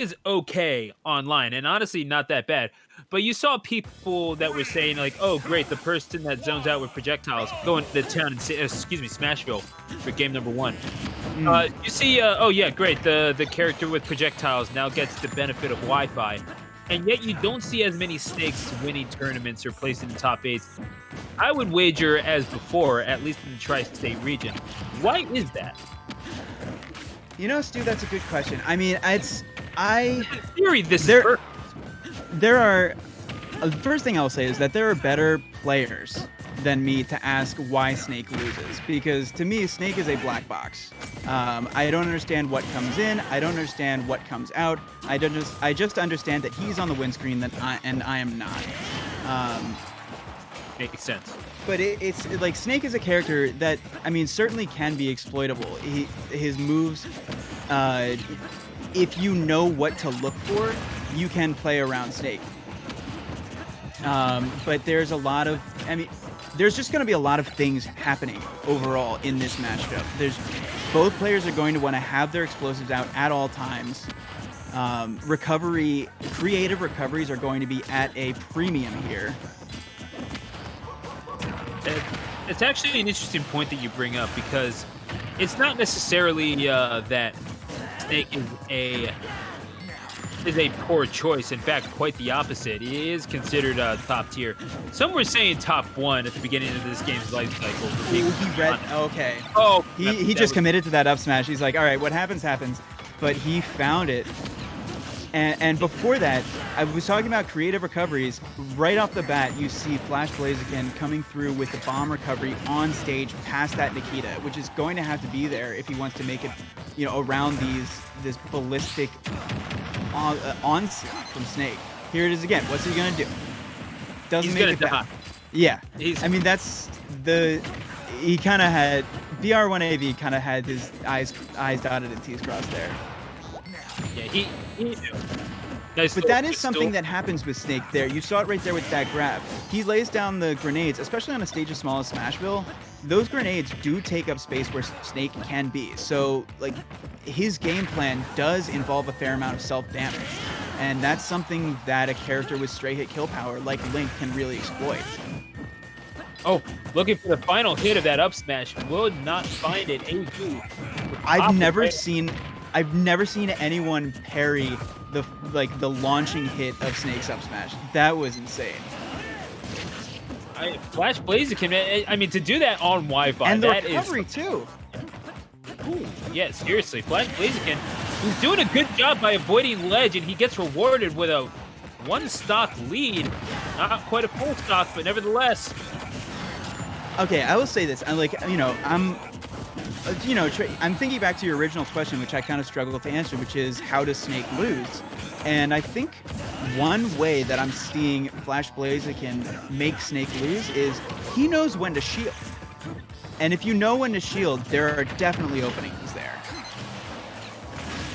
is okay online, and honestly, not that bad. But you saw people that were saying like, "Oh, great, the person that zones out with projectiles going to town and excuse me, Smashville for game number one." Mm. You see, oh yeah, great. The character with projectiles now gets the benefit of Wi-Fi, and yet you don't see as many snakes winning tournaments or placing in top eights. I would wager as before, at least in the tri-state region. Why is that? You know, Stu, that's a good question. I mean, I In theory, this there is perfect. there are the first thing I'll say is that there are better players than me to ask why Snake loses, because to me, Snake is a black box. I don't understand what comes in. I don't understand what comes out. I just understand that he's on the win screen and I am not. Um, Makes sense. but it's like Snake is a character that, I mean, certainly can be exploitable. His moves, if you know what to look for, you can play around Snake. But there's a lot of, I mean, there's just going to be a lot of things happening overall in this matchup. Both players are going to want to have their explosives out at all times. Creative recoveries are going to be at a premium here. It's actually an interesting point that you bring up because it's not necessarily that Snake is a poor choice. In fact, quite the opposite. He is considered top tier. Some were saying top one at the beginning of this game's life cycle. He read, okay. Oh, He just committed to that up smash. He's like, all right, what happens, happens. But he found it. And before that, I was talking about creative recoveries. Right off the bat, you see FlashBlaziken coming through with the bomb recovery on stage past that Nikita, which is going to have to be there if he wants to make it, you know, around this ballistic onslaught from Snake. Here it is again. What's he gonna do? Doesn't He's make it gonna back. die. Yeah. He's- I mean, he kind of had Br1 AV kind of had his eyes dotted and T's crossed there. Yeah, he knew. Nice But little that is pistol. something that happens with Snake there. You saw it right there with that grab. He lays down the grenades, especially on a stage as small as Smashville. Those grenades do take up space where Snake can be. So, like, his game plan does involve a fair amount of self-damage. And that's something that a character with straight hit kill power like Link can really exploit. Oh, looking for the final hit of that up smash. Will not find it. AU. I've never seen anyone parry the launching hit of Snake's up smash. That was insane. FlashBlaziken, I mean, to do that on Wi-Fi, And the that recovery is... too. Ooh, yeah, seriously. FlashBlaziken, he's doing a good job by avoiding ledge, and he gets rewarded with a one-stock lead. Not quite a full stock, but nevertheless. Okay, I will say this. I'm thinking back to your original question, which I kind of struggled to answer, which is how does Snake lose? And I think one way that I'm seeing FlashBlaziken make Snake lose is he knows when to shield. And if you know when to shield, there are definitely openings there.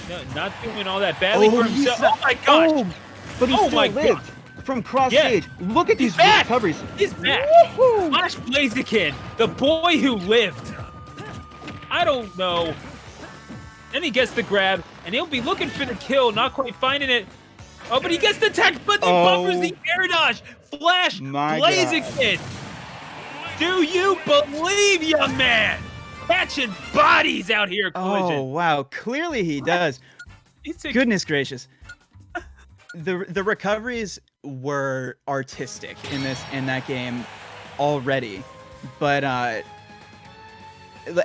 No, not doing all that badly for himself. Oh my gosh! Oh, but he Oh still my lived from cross Yeah. stage. Look at these back. recoveries. He's back! Woohoo! FlashBlaziken, the boy who lived. I don't know. Then he gets the grab, and he'll be looking for the kill, not quite finding it. Oh, but he gets the tech, but he buffers the air dodge. My FlashBlaziken. Do you believe, young man? Catching bodies out here, Collision. Oh wow! Clearly he does. It's a- Goodness gracious. The recoveries were artistic in that game already, but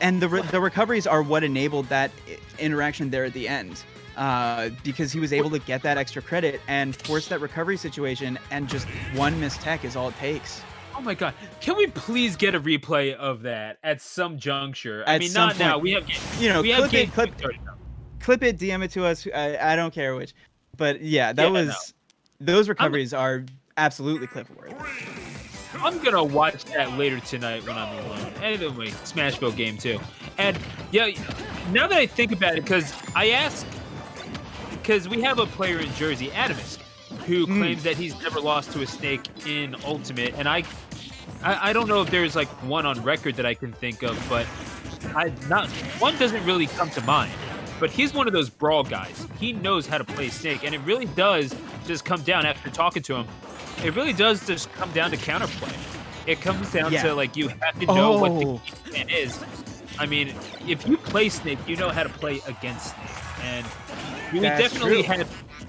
and the recoveries are what enabled that interaction there at the end, because he was able to get that extra credit and force that recovery situation, and just one missed tech is all it takes. Oh my god! Can we please get a replay of that at some juncture? I At mean, some not now. point. We have, Clip it, DM it to us. I don't care which, but yeah, those recoveries are absolutely clip worthy. I'm gonna watch that later tonight when I'm alone. Anyway, Smashville game too. And yeah, now that I think about it, because we have a player in Jersey, Atomisk, who claims that he's never lost to a Snake in Ultimate, and I don't know if there's like one on record that I can think of, but one doesn't really come to mind. but he's one of those brawl guys. He knows how to play Snake, and it really does just come down after talking to him. It really does just come down to counterplay. It comes down to like you have to know what the game plan is. I mean, if you play Snake, you know how to play against Snake, and we definitely had.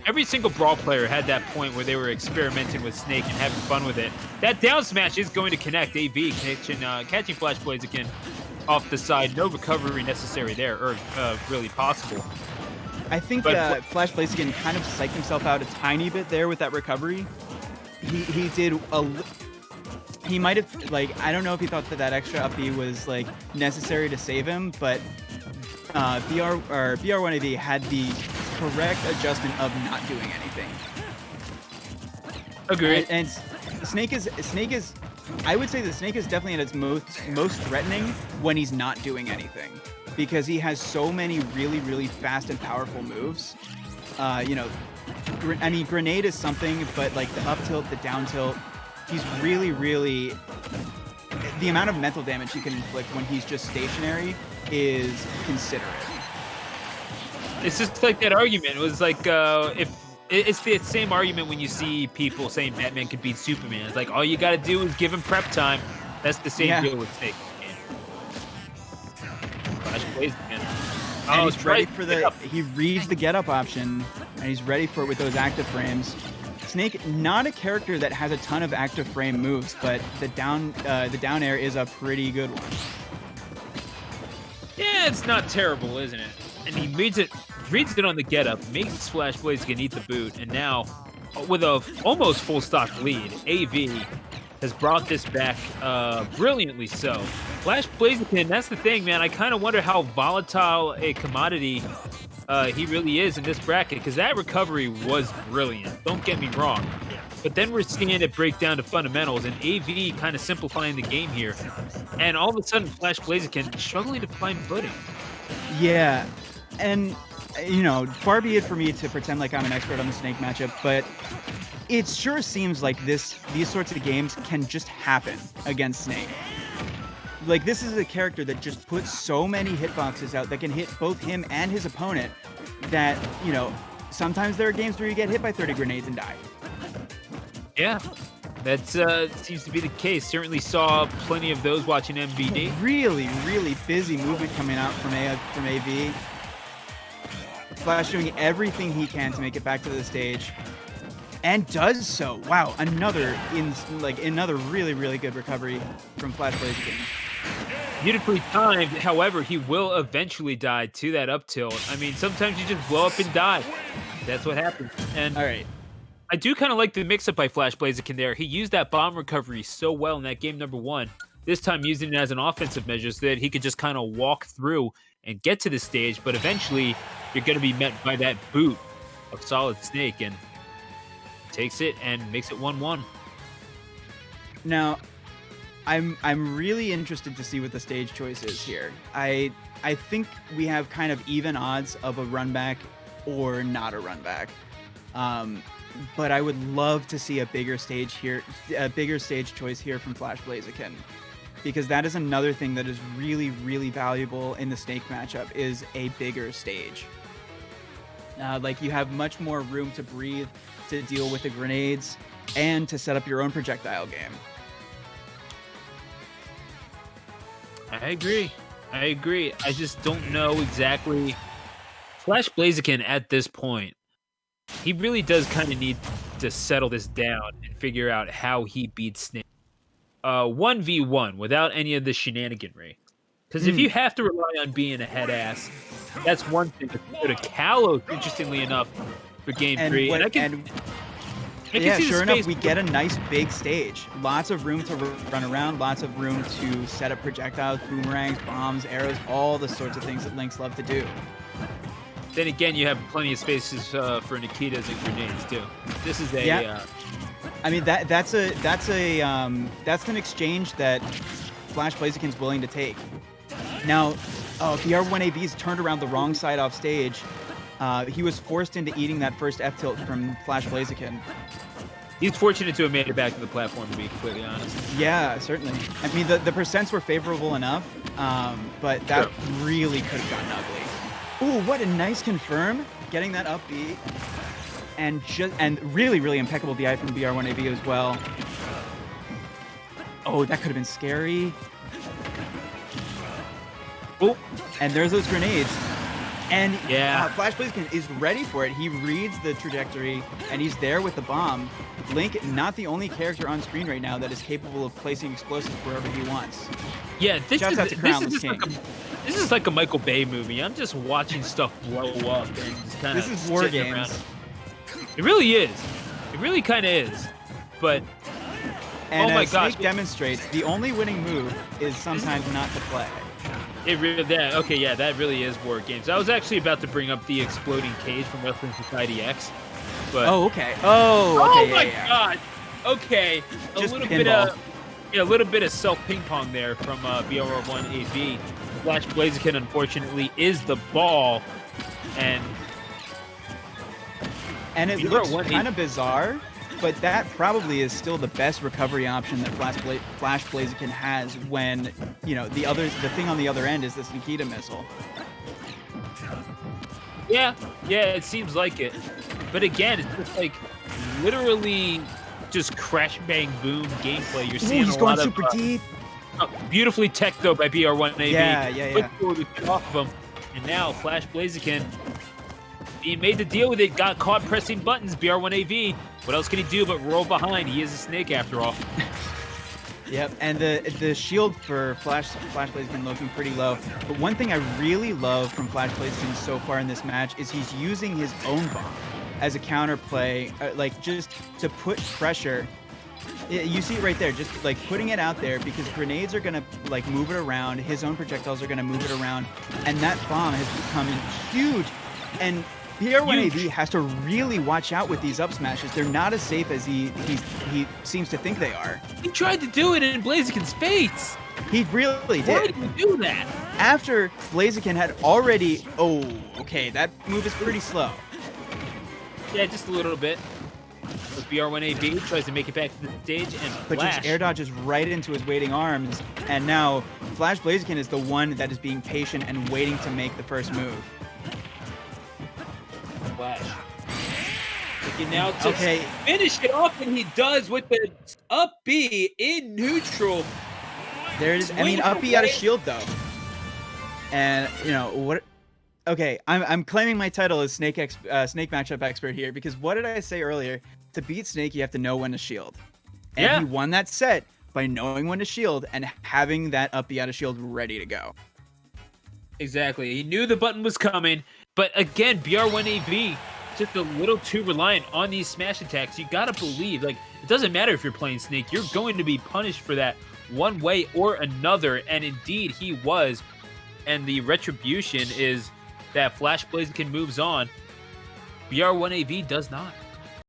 Every single Brawl player had that point where they were experimenting with Snake and having fun with it. That down smash is going to connect. AV catching FlashBlaziken off the side. No recovery necessary there, or really possible. I think FlashBlaziken kind of psyched himself out a tiny bit there with that recovery. He did he might have, like, I don't know if he thought that extra up B was like necessary to save him, but Br1 AV had the correct adjustment of not doing anything. Agreed. And Snake is I would say that Snake is definitely at its most threatening when he's not doing anything, because he has so many really fast and powerful moves. You know, I mean, grenade is something, but like the up tilt, the down tilt, he's really the amount of mental damage he can inflict when he's just stationary is considerate. It's just like that argument. It was like if it's the same argument when you see people saying Batman could beat Superman. It's like all you got to do is give him prep time. That's the same deal with Snake. FlashBlaziken. And he's ready for he reads the get up option, and he's ready for it with those active frames. Snake, not a character that has a ton of active frame moves, but the down air is a pretty good one. Yeah, it's not terrible, isn't it? And he reads it on the get up, makes FlashBlaziken eat the boot, and now with a almost full stock lead, AV has brought this back brilliantly so. FlashBlaziken, that's the thing, man. I kind of wonder how volatile a commodity he really is in this bracket, because that recovery was brilliant. Don't get me wrong. But then we're seeing it break down to fundamentals, and AV kind of simplifying the game here. And all of a sudden, FlashBlaziken struggling to find footing. Yeah, and you know, far be it for me to pretend like I'm an expert on the Snake matchup, but it sure seems like these sorts of games can just happen against Snake. Like, this is a character that just puts so many hitboxes out that can hit both him and his opponent that, you know, sometimes there are games where you get hit by 30 grenades and die. Yeah, that seems to be the case. Certainly saw plenty of those watching MVD. Really busy movement coming out from AV. Flash doing everything he can to make it back to the stage, and does so. Wow, another really good recovery from FlashBlaziken. Beautifully timed. However, he will eventually die to that up tilt. I mean, sometimes you just blow up and die. That's what happens. And all right, I do kind of like the mix-up by FlashBlaziken there. He used that bomb recovery so well in that game number 1. This time using it as an offensive measure so that he could just kind of walk through and get to the stage. But eventually, you're going to be met by that boot of Solid Snake, and takes it and makes it 1-1. Now, I'm really interested to see what the stage choice is here. I think we have kind of even odds of a run back or not a run back. But I would love to see a bigger stage choice here from FlashBlaziken, because that is another thing that is really valuable in the Snake matchup, is a bigger stage. Like, you have much more room to breathe, to deal with the grenades, and to set up your own projectile game. I agree. I just don't know exactly. FlashBlaziken at this point, he really does kind of need to settle this down and figure out how he beats Snake. 1v1 without any of the shenaniganry. Because if you have to rely on being a head ass, that's one thing. But to Kalos, interestingly enough, for game 3. Sure enough, we get a nice big stage. Lots of room to run around, lots of room to set up projectiles, boomerangs, bombs, arrows, all the sorts of things that Links love to do. Then again, you have plenty of spaces for Nikitas and grenades too. This is a. Yeah. I mean, that's an exchange that FlashBlaziken's willing to take. Now, Br1 AV's turned around the wrong side off stage. He was forced into eating that first F tilt from FlashBlaziken. He's fortunate to have made it back to the platform, to be completely honest. Yeah, certainly. I mean, the percents were favorable enough, but that really could have gotten ugly. Ooh, what a nice confirm. Getting that up B. And really impeccable DI from Br1AV as well. Oh, that could have been scary. Oh, and there's those grenades. And yeah, FlashBlaziken is ready for it. He reads the trajectory, and he's there with the bomb. Link, not the only character on screen right now that is capable of placing explosives wherever he wants. Yeah, this is like a Michael Bay movie. I'm just watching stuff blow up and just kind of. This is War Games. Around. It really is. It really kind of is. But and oh my gosh, Snake demonstrates the only winning move is sometimes not to play. It really that really is War Games. I was actually about to bring up the exploding cage from Wrestling Society X. But okay. Oh my god. Okay. Just a little bit of self ping pong there from Br1 AV. FlashBlaziken unfortunately is the ball, and it looks kind of bizarre, but that probably is still the best recovery option that FlashBlaziken has when, you know, the thing on the other end is this Nikita missile. Yeah, it seems like it. But again, it's just like literally just crash bang boom gameplay. You're seeing he's a going lot super of deep. Beautifully tech though by Br1 AV. Yeah. Quick forward off of him, and now FlashBlaziken he made the deal with it. Got caught pressing buttons. Br1 AV. What else can he do but roll behind? He is a snake after all. Yep, and the shield for FlashBlaziken looking pretty low. But one thing I really love from FlashBlaziken so far in this match is he's using his own bomb as a counterplay, like just to put pressure. You see it right there, just like putting it out there because grenades are gonna like move it around. His own projectiles are gonna move it around, and that bomb has become huge. And Br1 AV has to really watch out with these up smashes. They're not as safe as he seems to think they are. He tried to do it in Blaziken's face. He really did. Why did he do that? After Blaziken had already... Oh, okay, that move is pretty slow. Yeah, just a little bit. But Br1 AV tries to make it back to the stage, and but just air dodges right into his waiting arms. And now FlashBlaziken is the one that is being patient and waiting to make the first move. Flash. Looking now to finish it off, and he does with the up B in neutral. There it is. I mean, up B out of shield though. And you know what? Okay, I'm claiming my title as Snake matchup expert here because what did I say earlier? To beat Snake, you have to know when to shield. And he won that set by knowing when to shield and having that up B out of shield ready to go. Exactly. He knew the button was coming. But again, Br1 AV just a little too reliant on these smash attacks. You gotta believe, like, it doesn't matter if you're playing Snake, you're going to be punished for that one way or another. And indeed, he was. And the retribution is that FlashBlaziken moves on. Br1 AV does not.